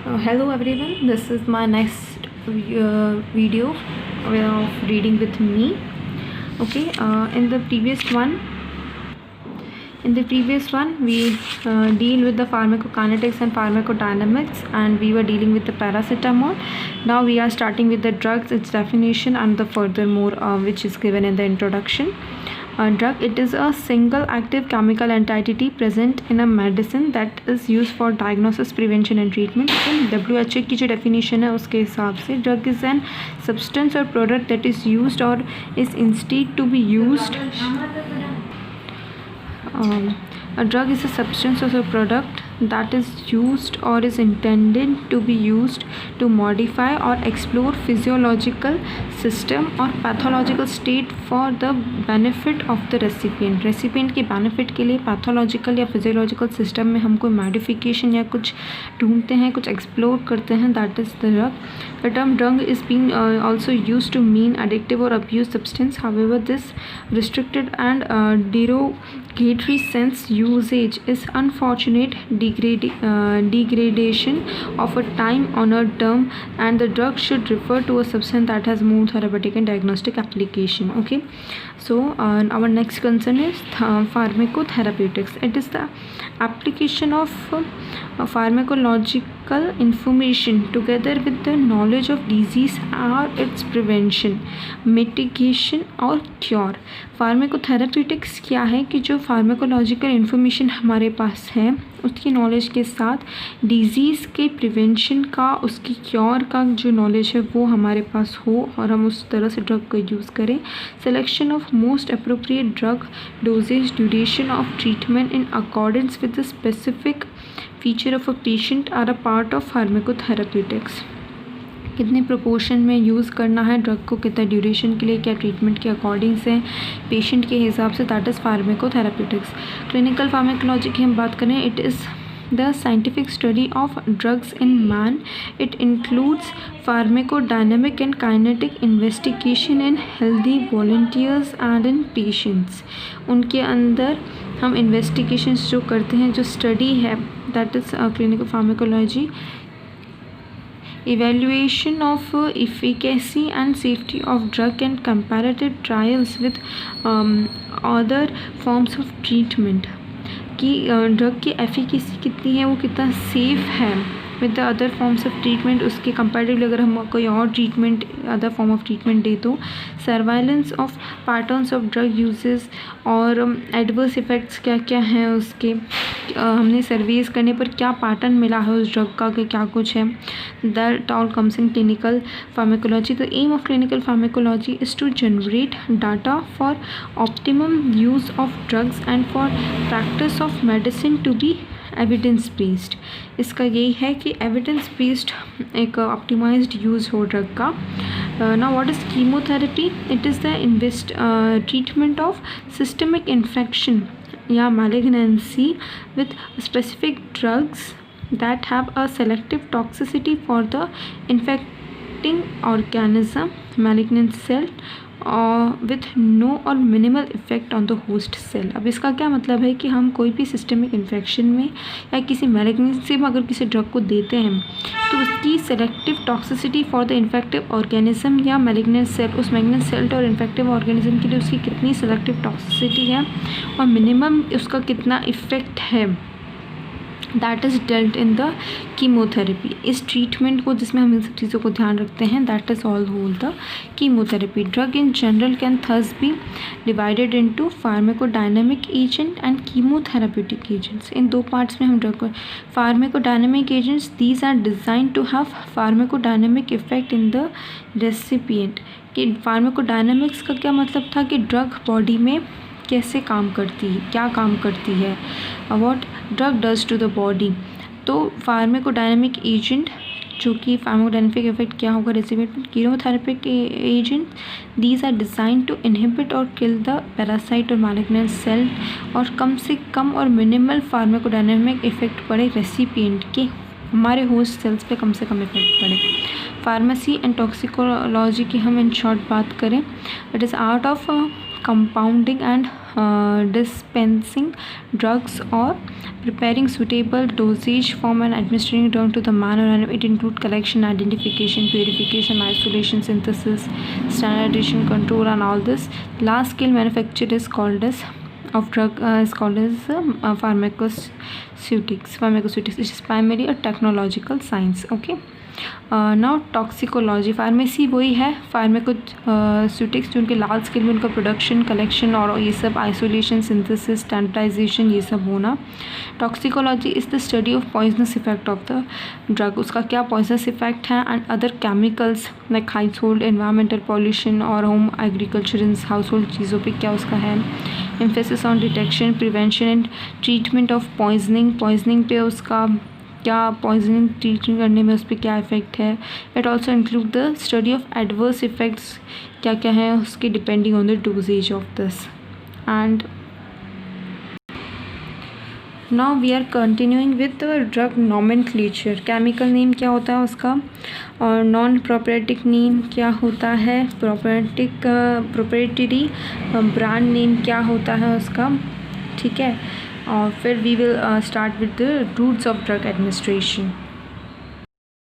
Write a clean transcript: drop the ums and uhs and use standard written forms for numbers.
Hello everyone, this is my next video of reading with me. Okay, in the previous one we deal with the pharmacokinetics and pharmacodynamics, and we were dealing with the paracetamol. Now we are starting with the drugs, its definition, and the furthermore which is given in the introduction. Drug, it is a single active chemical entity present in a medicine that is used for diagnosis, prevention and treatment. In WHO की जो definition है उसके हिसाब से drug is an substance or product that is used or is instead to be used. A drug is a substance or a product that is used or is intended to be used to modify or explore physiological system or pathological state for the benefit of the recipient. Recipient के benefit के लिए pathological या physiological system में हम कोई modification या कुछ ढूंढते हैं, कुछ explore करते हैं, that is the drug. The term drug is being also used to mean addictive or abuse substance. However, this restricted and derogatory sense usage is unfortunate degradation of a time-honored term, and the drug should refer to a substance that has more therapeutic and diagnostic application. Okay, so our next concern is pharmacotherapeutics. It is the application of pharmacological information together with the knowledge of disease or its prevention, mitigation और cure. फार्माकोथेराप्यूटिक्स क्या है कि जो pharmacological information हमारे पास है उसकी knowledge के साथ डिज़ीज़ के प्रिवेंशन का, उसकी क्योर का जो नॉलेज है वो हमारे पास हो और हम उस तरह से ड्रग को यूज़ करें. Selection of most appropriate drug, dosages, duration of treatment in accordance with the specific feature of a patient are a part of pharmacotherapeutics. कितने प्रोपोर्शन में यूज़ करना है ड्रग को, कितना ड्यूरेशन के लिए, क्या ट्रीटमेंट के अकॉर्डिंग से, पेशेंट के हिसाब से, दैट इज़ फार्माकोथेराप्यूटिक्स. क्लिनिकल फार्माकोलॉजी की हम बात करें, it is the scientific study of drugs in man. It includes pharmacodynamic and kinetic investigation in healthy volunteers and in patients. उनके अंदर हम investigations जो करते हैं, जो study है, that is clinical pharmacology. Evaluation of efficacy and safety of drug and comparative trials with other forms of treatment. कि drug की एफिकेसी कितनी है, वो कितना सेफ़ है with the other forms of treatment, उसके कंपैरेटिवली अगर हम कोई और treatment, other form of treatment दे तो. Surveillance of patterns of drug uses और एडवर्स इफ़ेक्ट्स क्या क्या हैं उसके, हमने सर्वेस करने पर क्या पैटर्न मिला है उस ड्रग का कि क्या कुछ है. That all comes in clinical pharmacology. The aim of clinical pharmacology is to generate data for optimum use of drugs and for practice of medicine to be evidence based. इसका यही है कि एविडेंस बेस्ड एक optimised use हो drug का. Now what is chemotherapy? It is the treatment of systemic infection या malignancy with specific drugs that have a selective toxicity for the infecting organism, malignant cell, with no or minimal effect on the host cell. अब इसका क्या मतलब है कि हम कोई भी सिस्टमिक इन्फेक्शन में या किसी मैलिग्नेंसी में अगर किसी ड्रग को देते हैं तो उसकी selective toxicity for the infective organism या मैलिग्नेंट सेल, उस मैलिग्नेंट सेल और इन्फेक्टिव ऑर्गेनिज्म के लिए उसकी कितनी सेलेक्टिव टॉक्सिसिटी है और मिनिमम उसका कितना इफ़ेक्ट है, that is dealt in the chemotherapy. इस ट्रीटमेंट को जिसमें हम इन सब चीज़ों को ध्यान रखते हैं, that is all whole the chemotherapy. Drug in general can thus be divided into pharmacodynamic agent and chemotherapeutic agents. इन दो पार्ट्स में हम ड्रग को, pharmacodynamic agents, these are designed to have pharmacodynamic effect in the recipient. कि pharmacodynamics का क्या मतलब था कि ड्रग बॉडी में कैसे काम करती है, क्या काम करती है, what drug does to the body. तो फार्माकोडायनेमिक एजेंट जो कि फार्माकोडायनेमिक इफेक्ट क्या होगा रेसिपिएंट में. Chemotherapic agent, these are designed to inhibit और किल द पैरासाइट और मैलिग्नेंट सेल, और कम से कम और मिनिमल फार्माकोडायनेमिक इफेक्ट पड़े रेसिपिएंट के, हमारे होस्ट सेल्स पे कम से कम इफेक्ट पड़े. फार्मेसी एंड टॉक्सिकोलॉजी की हम इन शॉर्ट बात करें, it is art of compounding and dispensing drugs or preparing suitable dosage form and administering drug to the manner, and it includes collection, identification, purification, isolation, synthesis, standardization, control, and all this. Large scale manufacture is called as of drug is called as pharmaceutics, which is primarily a technological science. Okay. Now toxicology, pharmacy वही है, फार्माकोस्यूटिक्स जो उनके large scale में उनका production, collection और ये सब, isolation, synthesis, standardisation, ये सब होना. Toxicology is the study of poisonous effect of the drug, उसका क्या पॉइजनस इफेक्ट है, and other chemicals like house hold environmental pollution और होम एग्रीकल्चर हाउस होल्ड चीज़ों पे क्या उसका है. Emphasis on detection, prevention and treatment of poisoning पे उसका क्या, पॉइजनिंग ट्रीटमेंट करने में उस पर क्या इफ़ेक्ट है. It also include the study of adverse effects, क्या क्या है उसके depending on the dosages of this. And now we are continuing with the drug nomenclature. Chemical name क्या होता है उसका, और नॉन प्रोप्राइटिक नेम क्या होता है, प्रोप्राइटरी ब्रांड नेम क्या होता है उसका. ठीक है. और फिर we will start with the routes of drug administration.